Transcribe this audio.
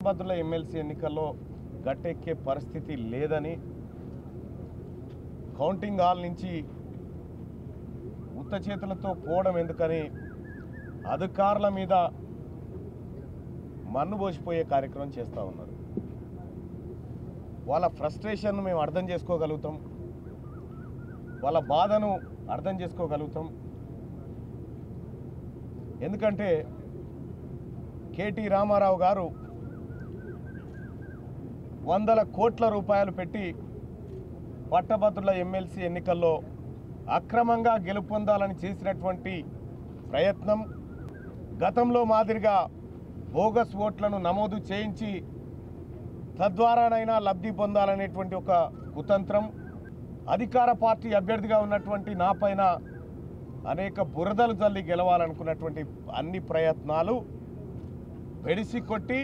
పట్టభద్రుల ఎమ్మెల్సీ ఎన్నికల్లో గట్టెక్కే పరిస్థితి లేదని కౌంటింగ్ హాల్ నుంచి ఉత్త చేతులతో పోవడం ఎందుకని అధికారుల మీద మన్నుబోసిపోయే కార్యక్రమం చేస్తూ ఉన్నారు. వాళ్ళ ఫ్రస్ట్రేషన్ను మేము అర్థం చేసుకోగలుగుతాం, వాళ్ళ బాధను అర్థం చేసుకోగలుగుతాం. ఎందుకంటే కేటీ రామారావు గారు వందల కోట్ల రూపాయలు పెట్టి పట్టభద్రుల ఎమ్మెల్సీ ఎన్నికల్లో అక్రమంగా గెలుపొందాలని చేసినటువంటి ప్రయత్నం, గతంలో మాదిరిగా బోగస్ ఓట్లను నమోదు చేయించి తద్వారానైనా లబ్ధి పొందాలనేటువంటి ఒక కుతంత్రం, అధికార పార్టీ అభ్యర్థిగా ఉన్నటువంటి నా పైన అనేక బురదలు జల్లి గెలవాలనుకున్నటువంటి అన్ని ప్రయత్నాలు వెడిసి కొట్టి